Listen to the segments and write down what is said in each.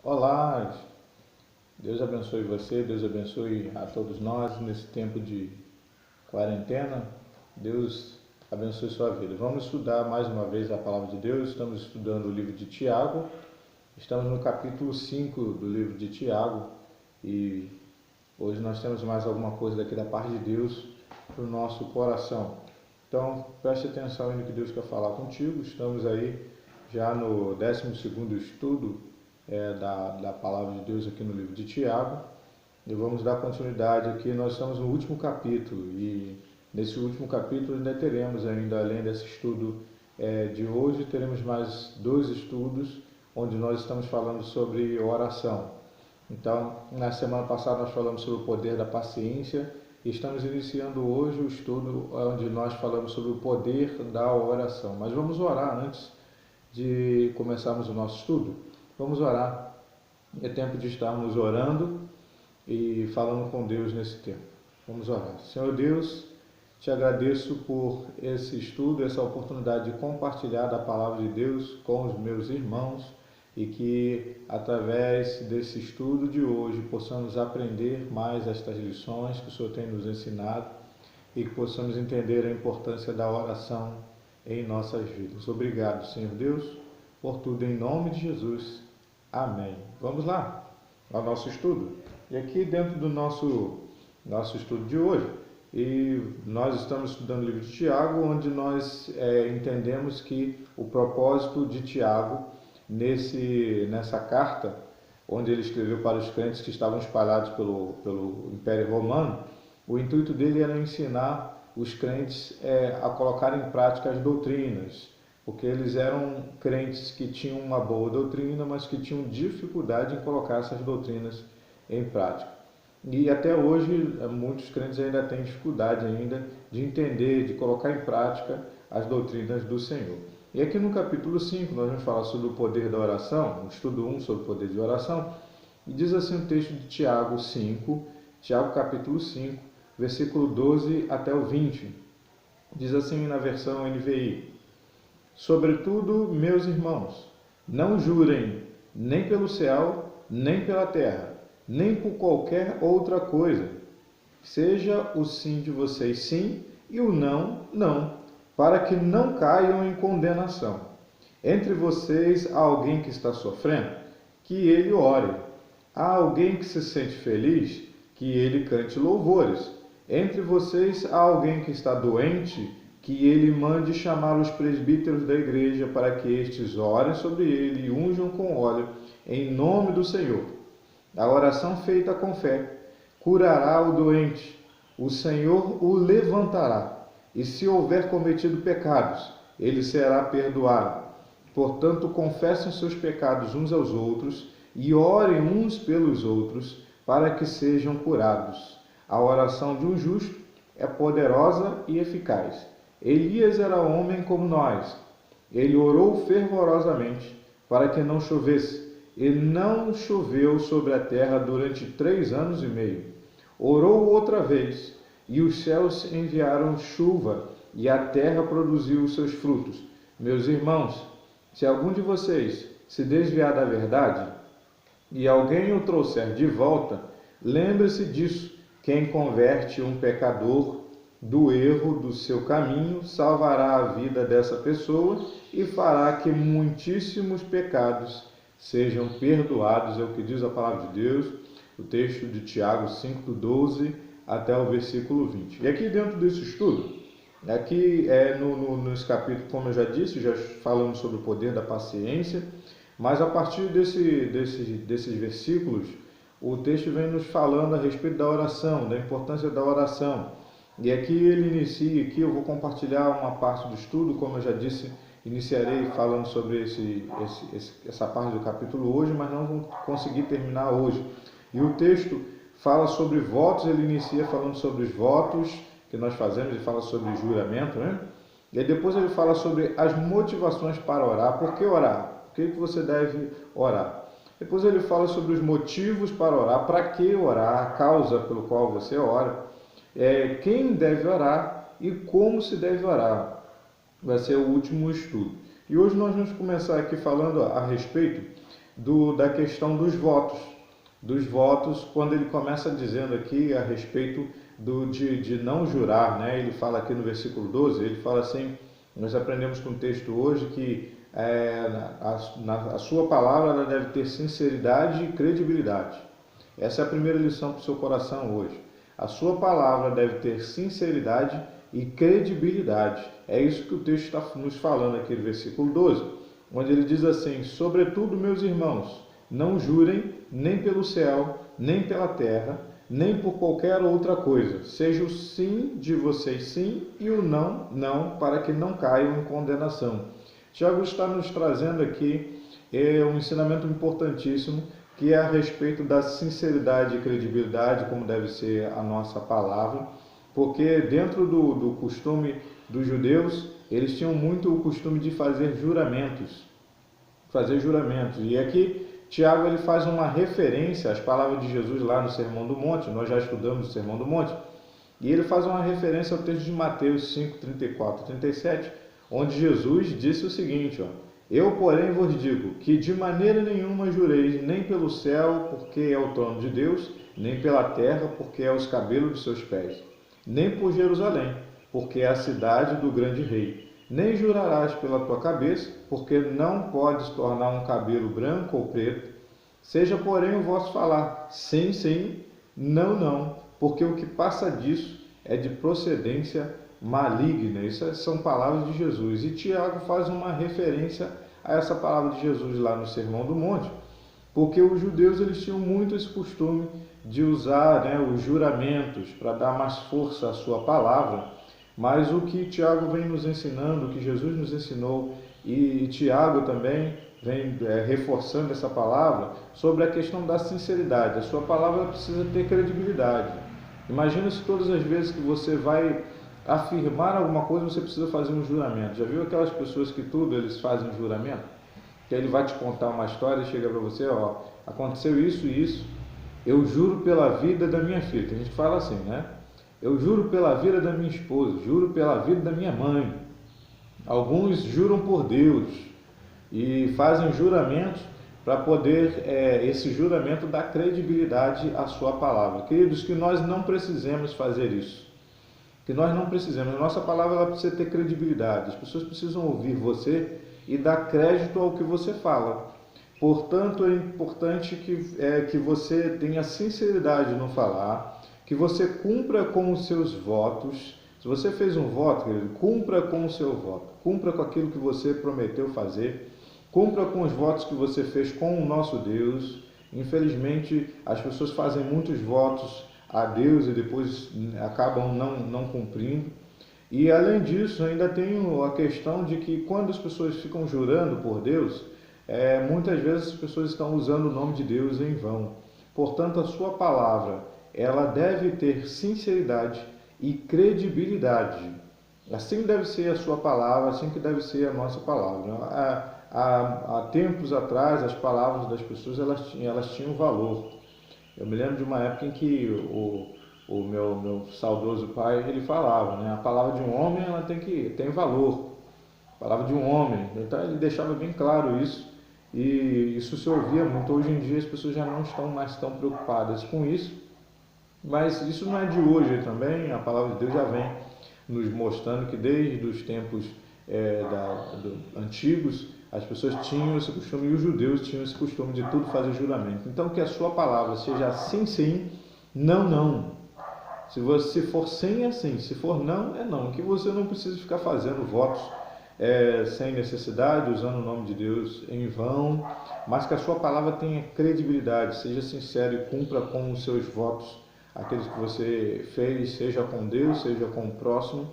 Olá, Deus abençoe você, Deus abençoe a todos nós nesse tempo de quarentena. Deus abençoe sua vida. Vamos estudar mais uma vez a palavra de Deus. Estamos estudando o livro de Tiago. Estamos no capítulo 5 do livro de Tiago e hoje nós temos mais alguma coisa daqui da parte de Deus para o nosso coração. Então, preste atenção no que Deus quer falar contigo. Estamos aí já no 12º estudo da palavra de Deus aqui no livro de Tiago, e vamos dar continuidade aqui. Nós estamos no último capítulo e nesse último capítulo ainda teremos, além desse estudo de hoje, teremos mais 2 estudos onde nós estamos falando sobre oração. Então, na semana passada nós falamos sobre o poder da paciência e estamos iniciando hoje o estudo onde nós falamos sobre o poder da oração. Mas vamos orar antes de começarmos o nosso estudo. Vamos orar. É tempo de estarmos orando e falando com Deus nesse tempo. Vamos orar. Senhor Deus, te agradeço por esse estudo, essa oportunidade de compartilhar da palavra de Deus com os meus irmãos e que, através desse estudo de hoje, possamos aprender mais estas lições que o Senhor tem nos ensinado e que possamos entender a importância da oração em nossas vidas. Obrigado, Senhor Deus, por tudo, em nome de Jesus. Amém. Vamos lá ao nosso estudo. E aqui dentro do nosso estudo de hoje, e nós estamos estudando o livro de Tiago, onde nós entendemos que o propósito de Tiago nessa carta, onde ele escreveu para os crentes que estavam espalhados pelo Império Romano, o intuito dele era ensinar os crentes a colocar em prática as doutrinas, porque eles eram crentes que tinham uma boa doutrina, mas que tinham dificuldade em colocar essas doutrinas em prática. E até hoje, muitos crentes ainda têm dificuldade de entender, de colocar em prática as doutrinas do Senhor. E aqui no capítulo 5, nós vamos falar sobre o poder da oração, no estudo 1 sobre o poder de oração, e diz assim o texto de Tiago 5, Tiago capítulo 5, versículo 12 até o 20. Diz assim na versão NVI: Sobretudo, meus irmãos, não jurem nem pelo céu, nem pela terra, nem por qualquer outra coisa. Seja o sim de vocês sim e o não, não, para que não caiam em condenação. Entre vocês há alguém que está sofrendo? Que ele ore. Há alguém que se sente feliz? Que ele cante louvores. Entre vocês há alguém que está doente? Que ele mande chamar os presbíteros da igreja para que estes orem sobre ele e unjam com óleo em nome do Senhor. A oração feita com fé curará o doente. O Senhor o levantará. E se houver cometido pecados, ele será perdoado. Portanto, confessem seus pecados uns aos outros e orem uns pelos outros para que sejam curados. A oração de um justo é poderosa e eficaz. Elias era homem como nós. Ele orou fervorosamente para que não chovesse. E não choveu sobre a terra durante 3 anos e meio. Orou outra vez, e os céus enviaram chuva, e a terra produziu os seus frutos. Meus irmãos, se algum de vocês se desviar da verdade, e alguém o trouxer de volta, lembre-se disso: quem converte um pecador do erro do seu caminho, salvará a vida dessa pessoa e fará que muitíssimos pecados sejam perdoados. É o que diz a palavra de Deus, o texto de Tiago 5, do 12 até o versículo 20. E aqui dentro desse estudo, aqui nesse capítulo, como eu já disse, já falamos sobre o poder da paciência, mas a partir desses versículos, o texto vem nos falando a respeito da oração, da importância da oração. E aqui ele inicia, eu vou compartilhar uma parte do estudo, como eu já disse, iniciarei falando sobre essa parte do capítulo hoje, mas não vou conseguir terminar hoje. E o texto fala sobre votos, ele inicia falando sobre os votos que nós fazemos, ele fala sobre juramento, né? E aí depois ele fala sobre as motivações para orar. Por que orar? Por que você deve orar? Depois ele fala sobre os motivos para orar, para que orar, a causa pelo qual você ora. Quem deve orar e como se deve orar. Vai ser o último estudo. E hoje nós vamos começar aqui falando a respeito da questão dos votos. Dos votos, quando ele começa dizendo aqui a respeito de não jurar, né? Ele fala aqui no versículo 12, ele fala assim, nós aprendemos com o texto hoje que a sua palavra ela deve ter sinceridade e credibilidade. Essa é a primeira lição para o seu coração hoje. A sua palavra deve ter sinceridade e credibilidade. É isso que o texto está nos falando aqui no versículo 12, onde ele diz assim: sobretudo, meus irmãos, não jurem nem pelo céu, nem pela terra, nem por qualquer outra coisa. Seja o sim de vocês sim e o não, não, para que não caiam em condenação. Tiago está nos trazendo aqui um ensinamento importantíssimo, que é a respeito da sinceridade e credibilidade, como deve ser a nossa palavra, porque dentro do costume dos judeus, eles tinham muito o costume de fazer juramentos. E aqui Tiago ele faz uma referência às palavras de Jesus lá no Sermão do Monte. Nós já estudamos o Sermão do Monte, e ele faz uma referência ao texto de Mateus 5, 34 e 37, onde Jesus disse o seguinte: eu, porém, vos digo que de maneira nenhuma jureis nem pelo céu, porque é o trono de Deus, nem pela terra, porque é os cabelos de seus pés, nem por Jerusalém, porque é a cidade do grande rei. Nem jurarás pela tua cabeça, porque não podes tornar um cabelo branco ou preto. Seja, porém, o vosso falar sim, sim, não, não, porque o que passa disso é de procedência maligna. Essas são palavras de Jesus. E Tiago faz uma referência a essa palavra de Jesus lá no Sermão do Monte, porque os judeus eles tinham muito esse costume de usar, os juramentos para dar mais força à sua palavra. Mas o que Tiago vem nos ensinando, o que Jesus nos ensinou, e Tiago também vem reforçando essa palavra sobre a questão da sinceridade. A sua palavra precisa ter credibilidade. Imagina se todas as vezes que você vai afirmar alguma coisa, você precisa fazer um juramento. Já viu aquelas pessoas que tudo eles fazem um juramento? Que ele vai te contar uma história e chega para você, aconteceu isso e isso, eu juro pela vida da minha filha. Tem gente que fala assim, né? Eu juro pela vida da minha esposa, juro pela vida da minha mãe. Alguns juram por Deus e fazem juramentos para poder, esse juramento dar credibilidade à sua palavra. Queridos, que nós não precisemos fazer isso. Que nós não precisamos. A nossa palavra ela precisa ter credibilidade. As pessoas precisam ouvir você e dar crédito ao que você fala. Portanto, é importante que você tenha sinceridade no falar, que você cumpra com os seus votos. Se você fez um voto, querido, cumpra com o seu voto, cumpra com aquilo que você prometeu fazer, cumpra com os votos que você fez com o nosso Deus. Infelizmente, as pessoas fazem muitos votos a Deus e depois acabam não cumprindo. E além disso, ainda tem a questão de que quando as pessoas ficam jurando por Deus, muitas vezes as pessoas estão usando o nome de Deus em vão. Portanto, a sua palavra ela deve ter sinceridade e credibilidade. Assim deve ser a sua palavra, assim que deve ser a nossa palavra. Há tempos atrás, as palavras das pessoas elas tinham valor. Eu me lembro de uma época em que o meu saudoso pai ele falava, né? A palavra de um homem ela tem valor. A palavra de um homem. Então ele deixava bem claro isso. E isso se ouvia muito. Hoje em dia as pessoas já não estão mais tão preocupadas com isso. Mas isso não é de hoje também. A palavra de Deus já vem nos mostrando que desde os tempos antigos as pessoas tinham esse costume, e os judeus tinham esse costume de tudo fazer juramento. Então que a sua palavra seja sim, sim, não, não. Se for sim, é sim. Se for não, é não. Que você não precise ficar fazendo votos sem necessidade, usando o nome de Deus em vão, mas que a sua palavra tenha credibilidade, seja sincero e cumpra com os seus votos, aqueles que você fez, seja com Deus, seja com o próximo.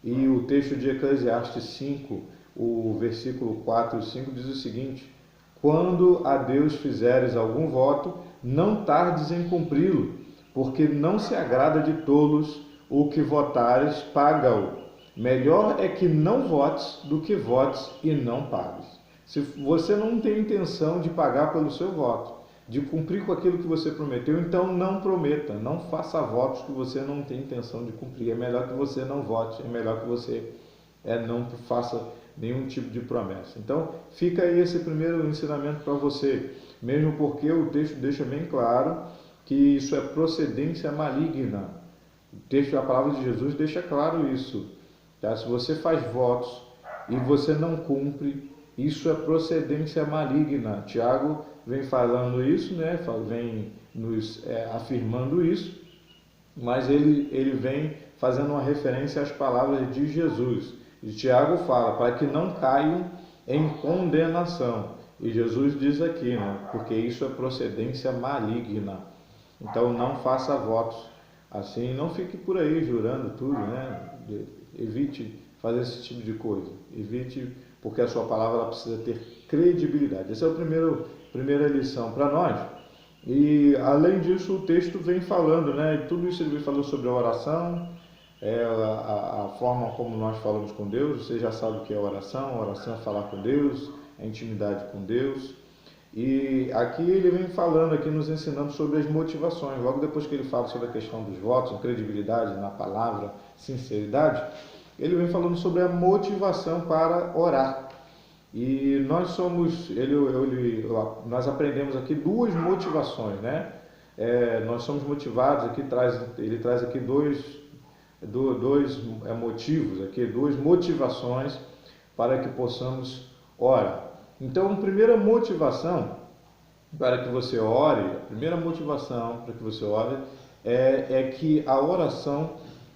E o texto de Eclesiastes 5, o versículo 4 e 5 diz o seguinte: quando a Deus fizeres algum voto, não tardes em cumpri-lo, porque não se agrada de tolos. O que votares, paga-o. Melhor é que não votes do que votes e não pagues. Se você não tem intenção de pagar pelo seu voto, de cumprir com aquilo que você prometeu, então não prometa, não faça votos que você não tem intenção de cumprir. É melhor que você não vote, é melhor que você não faça nenhum tipo de promessa. Então, fica aí esse primeiro ensinamento para você, mesmo porque o texto deixa bem claro que isso é procedência maligna. O texto, a palavra de Jesus deixa claro isso. Tá? Se você faz votos e você não cumpre, isso é procedência maligna. Tiago vem falando isso, né? Vem nos afirmando isso, mas ele vem fazendo uma referência às palavras de Jesus. E Tiago fala para que não caiam em condenação. E Jesus diz aqui, né? Porque isso é procedência maligna. Então não faça votos assim, não fique por aí jurando tudo, né? Evite fazer esse tipo de coisa. Evite, porque a sua palavra ela precisa ter credibilidade. Essa é a primeira lição para nós. E além disso, o texto vem falando, né? Tudo isso ele vem falando sobre a oração, a forma como nós falamos com Deus. Você já sabe o que é oração. A oração é falar com Deus, é intimidade com Deus. E aqui ele vem falando, aqui nos ensinando sobre as motivações. Logo depois que ele fala sobre a questão dos votos, a credibilidade na palavra, sinceridade, ele vem falando sobre a motivação para orar. E nós aprendemos aqui duas motivações, né? Nós somos motivados aqui, ele traz aqui dois motivos, aqui, duas motivações para que possamos orar. Então, a primeira motivação para que você ore, é que a oração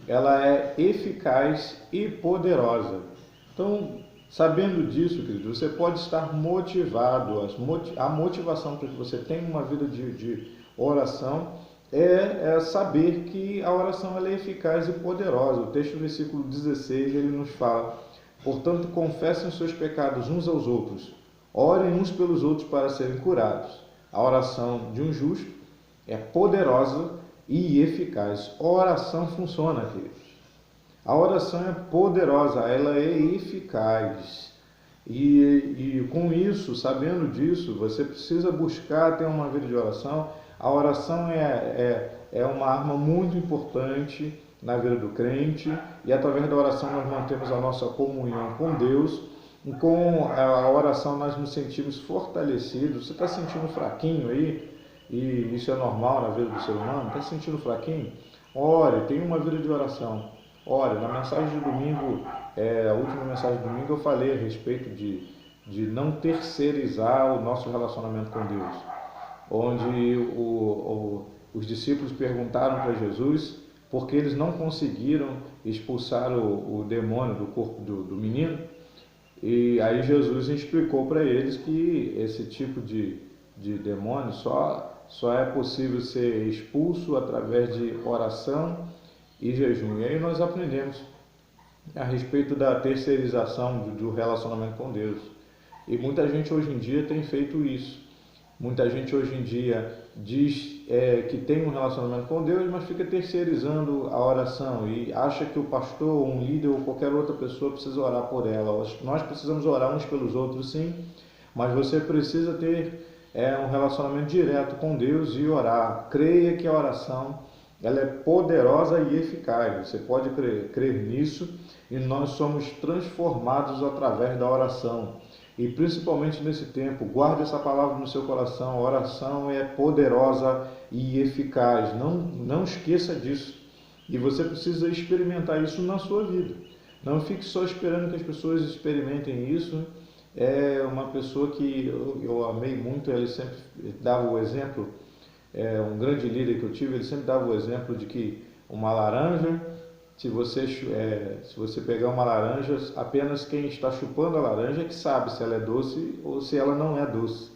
ela é eficaz e poderosa. Então, sabendo disso, querido, você pode estar motivado. A motivação para que você tenha uma vida de oração é saber que a oração ela é eficaz e poderosa. O texto do versículo 16 ele nos fala: portanto, confessem os seus pecados uns aos outros, orem uns pelos outros para serem curados. A oração de um justo é poderosa e eficaz. A oração funciona, queridos. A oração é poderosa, ela é eficaz. E com isso, sabendo disso, você precisa buscar ter uma vida de oração. A oração é uma arma muito importante na vida do crente, e através da oração nós mantemos a nossa comunhão com Deus. E com a oração nós nos sentimos fortalecidos. Você está sentindo fraquinho aí? E isso é normal na vida do ser humano? Está sentindo fraquinho? Ore, tenha uma vida de oração. Ore, na mensagem de domingo, a última mensagem de domingo, eu falei a respeito de não terceirizar o nosso relacionamento com Deus. Onde os discípulos perguntaram para Jesus porque eles não conseguiram expulsar o demônio do corpo do menino. E aí Jesus explicou para eles que esse tipo de demônio só é possível ser expulso através de oração e jejum. E aí nós aprendemos a respeito da terceirização do relacionamento com Deus. E muita gente hoje em dia tem feito isso. Muita gente hoje em dia diz que tem um relacionamento com Deus, mas fica terceirizando a oração e acha que o pastor, um líder ou qualquer outra pessoa precisa orar por ela. Nós precisamos orar uns pelos outros, sim, mas você precisa ter um relacionamento direto com Deus e orar. Creia que a oração ela é poderosa e eficaz. Você pode crer nisso, e nós somos transformados através da oração. E principalmente nesse tempo, guarde essa palavra no seu coração. A oração é poderosa e eficaz. Não esqueça disso. E você precisa experimentar isso na sua vida. Não fique só esperando que as pessoas experimentem isso. É uma pessoa que eu amei muito, ele sempre dava o exemplo, um grande líder que eu tive, ele sempre dava o exemplo de que uma laranja, se você pegar uma laranja, apenas quem está chupando a laranja é que sabe se ela é doce ou se ela não é doce.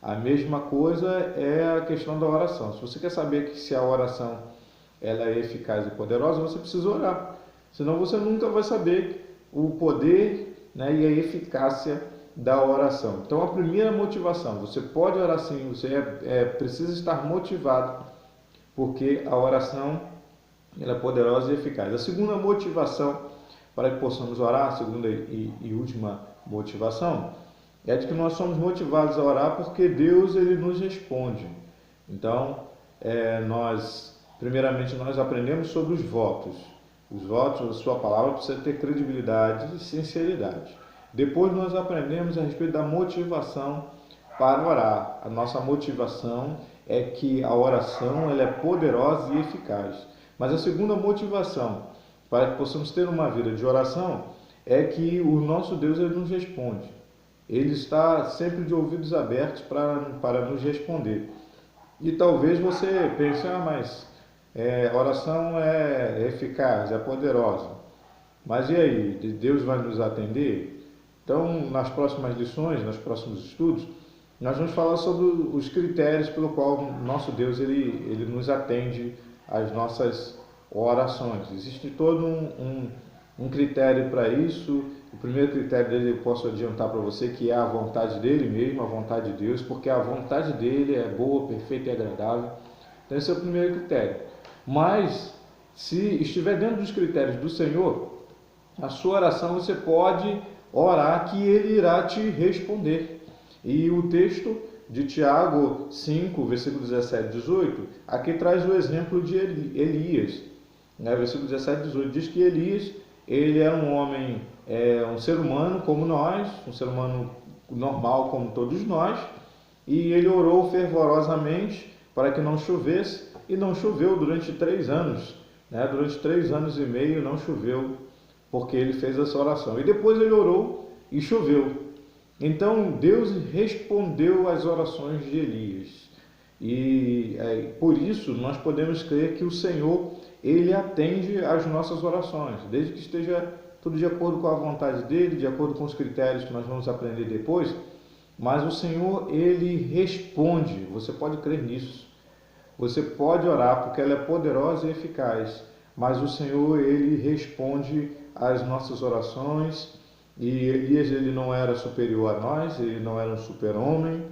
A mesma coisa é a questão da oração. Se você quer saber que se a oração ela é eficaz e poderosa, você precisa orar. Senão você nunca vai saber o poder, né, e a eficácia da oração. Então a primeira motivação, você pode orar sim, você precisa estar motivado, porque a oração ela é poderosa e eficaz. A segunda motivação para que possamos orar, a segunda e última motivação, é de que nós somos motivados a orar porque Deus ele nos responde. Então, primeiramente nós aprendemos sobre os votos. Os votos, a sua palavra precisa ter credibilidade e sinceridade. Depois nós aprendemos a respeito da motivação para orar. A nossa motivação é que a oração ela é poderosa e eficaz. Mas a segunda motivação para que possamos ter uma vida de oração é que o nosso Deus ele nos responde. Ele está sempre de ouvidos abertos para nos responder. E talvez você pense, mas a oração é eficaz, é poderosa. Mas e aí, Deus vai nos atender? Então, nas próximas lições, nos próximos estudos, nós vamos falar sobre os critérios pelo qual nosso Deus ele nos atende às nossas orações. Existe todo um critério para isso. O primeiro critério dele eu posso adiantar para você que é a vontade dele mesmo, a vontade de Deus, porque a vontade dele é boa, perfeita e agradável. Então esse é o primeiro critério. Mas se estiver dentro dos critérios do Senhor, a sua oração você pode orar que ele irá te responder. E o texto de Tiago 5, versículo 17 e 18, aqui traz o exemplo de Elias. Versículo 17 e 18 diz que Elias, ele era um homem, um ser humano como nós, um ser humano normal como todos nós, e ele orou fervorosamente para que não chovesse, e não choveu durante 3 anos. Durante 3 anos e meio não choveu, porque ele fez essa oração. E depois ele orou e choveu. Então Deus respondeu às orações de Elias. E por isso nós podemos crer que o Senhor ele atende às nossas orações, desde que esteja tudo de acordo com a vontade dele, de acordo com os critérios que nós vamos aprender depois. Mas o Senhor ele responde. Você pode crer nisso. Você pode orar porque ela é poderosa e eficaz, mas o Senhor ele responde às nossas orações. E Elias ele não era superior a nós, ele não era um super-homem,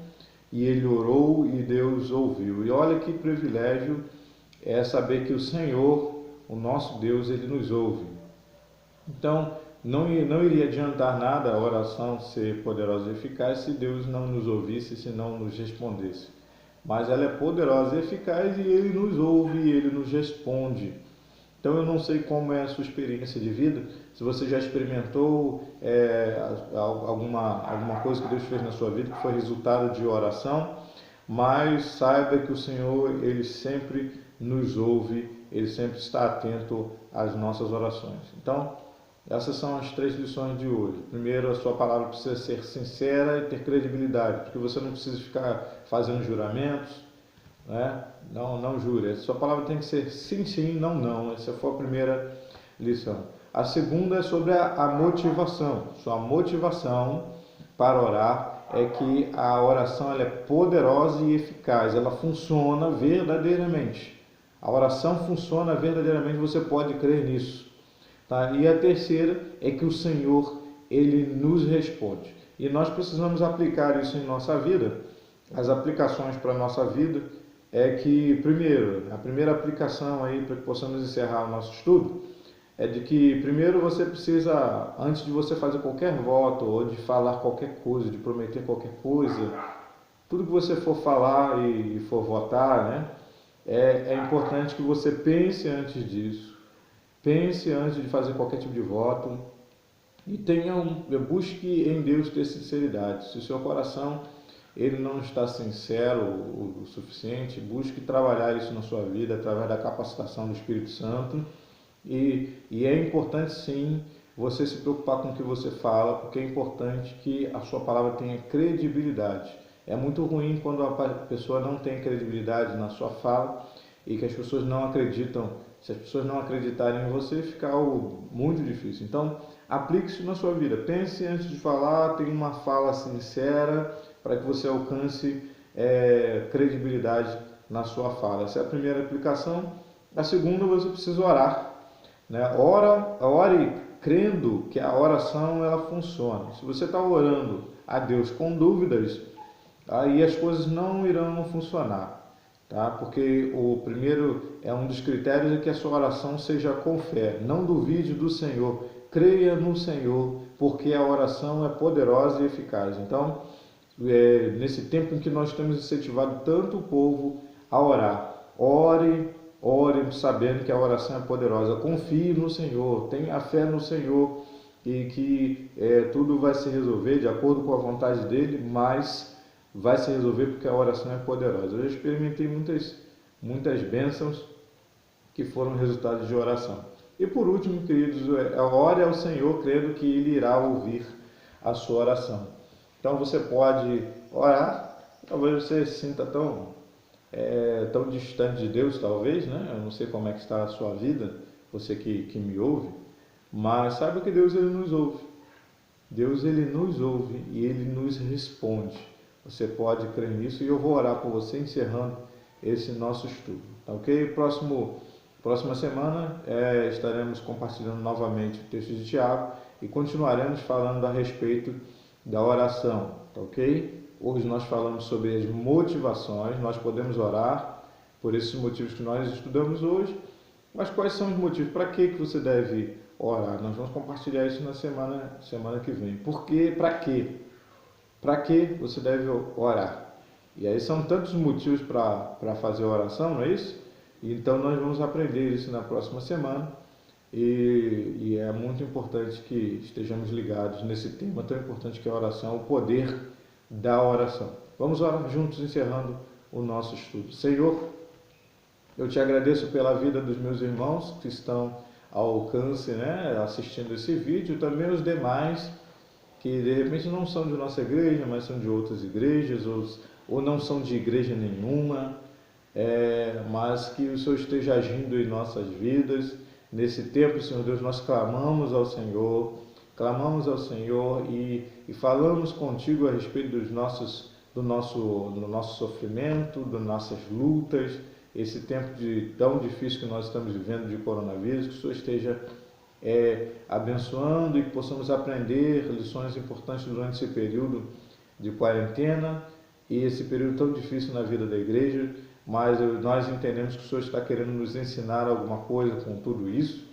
e ele orou e Deus ouviu. E olha que privilégio é saber que o Senhor, o nosso Deus, ele nos ouve. Então, não iria adiantar nada a oração ser poderosa e eficaz se Deus não nos ouvisse, se não nos respondesse. Mas ela é poderosa e eficaz e ele nos ouve e ele nos responde. Então eu não sei como é a sua experiência de vida, se você já experimentou alguma coisa que Deus fez na sua vida que foi resultado de oração, mas saiba que o Senhor ele sempre nos ouve, ele sempre está atento às nossas orações. Então, essas são as 3 lições de hoje. Primeiro, a sua palavra precisa ser sincera e ter credibilidade, porque você não precisa ficar fazendo juramentos, não jure. A sua palavra tem que ser sim, sim, não, não. Essa foi a primeira lição. A segunda é sobre a motivação. Sua motivação para orar é que a oração ela é poderosa e eficaz. Ela funciona verdadeiramente. A oração funciona verdadeiramente, você pode crer nisso. Tá? E a terceira é que o Senhor ele nos responde. E nós precisamos aplicar isso em nossa vida. As aplicações para a nossa vida é que, primeiro, a primeira aplicação aí para que possamos encerrar o nosso estudo é de que, primeiro, você precisa, antes de você fazer qualquer voto ou de falar qualquer coisa, de prometer qualquer coisa, tudo que você for falar e for votar, é importante que você pense antes disso, pense antes de fazer qualquer tipo de voto e busque em Deus ter sinceridade. Se o seu coração ele não está sincero o suficiente, busque trabalhar isso na sua vida através da capacitação do Espírito Santo. E é importante sim você se preocupar com o que você fala, porque é importante que a sua palavra tenha credibilidade. É muito ruim quando a pessoa não tem credibilidade na sua fala e que as pessoas não acreditam. Se as pessoas não acreditarem em você, fica algo muito difícil. Então, aplique isso na sua vida. Pense antes de falar, tenha uma fala sincera para que você alcance credibilidade na sua fala. Essa é a primeira aplicação. A segunda, você precisa orar. Ore crendo que a oração ela funciona. Se você está orando a Deus com dúvidas, aí as coisas não irão funcionar. Tá? Porque o primeiro um dos critérios é que a sua oração seja com fé. Não duvide do Senhor. Creia no Senhor, porque a oração é poderosa e eficaz. Então, nesse tempo em que nós temos incentivado tanto o povo a orar, ore sabendo que a oração é poderosa. Confie no Senhor, tenha fé no Senhor e que tudo vai se resolver de acordo com a vontade dele, mas vai se resolver porque a oração é poderosa. Eu já experimentei muitas bênçãos que foram resultado de oração. E por último, queridos, ore ao Senhor crendo que Ele irá ouvir a sua oração. Então você pode orar, talvez você se sinta tão distante de Deus, talvez, né? Eu não sei como é que está a sua vida, você que me ouve, mas saiba que Deus ele nos ouve. Deus ele nos ouve e Ele nos responde. Você pode crer nisso e eu vou orar por você encerrando esse nosso estudo, tá ok? Próxima semana estaremos compartilhando novamente o texto de Tiago e continuaremos falando a respeito da oração, tá ok? Hoje nós falamos sobre as motivações, nós podemos orar por esses motivos que nós estudamos hoje, mas quais são os motivos? Para que você deve orar? Nós vamos compartilhar isso na semana que vem. Por quê? Para quê? Para que você deve orar? E aí são tantos motivos para fazer a oração, não é isso? Então nós vamos aprender isso na próxima semana e é muito importante que estejamos ligados nesse tema tão importante que é a oração, o poder da oração. Vamos orar juntos, encerrando o nosso estudo. Senhor, eu te agradeço pela vida dos meus irmãos que estão ao alcance, né, assistindo esse vídeo, também os demais que de repente não são de nossa igreja, mas são de outras igrejas, ou não são de igreja nenhuma, mas que o Senhor esteja agindo em nossas vidas. Nesse tempo, Senhor Deus, nós clamamos ao Senhor e falamos contigo a respeito do nosso sofrimento, das nossas lutas, esse tempo tão difícil que nós estamos vivendo de coronavírus, que o Senhor esteja abençoando e que possamos aprender lições importantes durante esse período de quarentena e esse período tão difícil na vida da igreja, mas nós entendemos que o Senhor está querendo nos ensinar alguma coisa com tudo isso,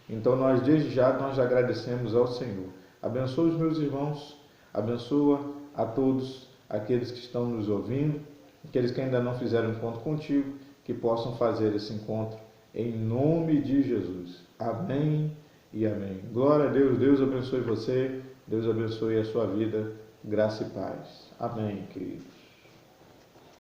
então nós desde já nós agradecemos ao Senhor. Abençoa os meus irmãos, abençoa a todos aqueles que estão nos ouvindo, aqueles que ainda não fizeram encontro contigo, que possam fazer esse encontro em nome de Jesus. Amém e amém. Glória a Deus, Deus abençoe você, Deus abençoe a sua vida, graça e paz. Amém, querido.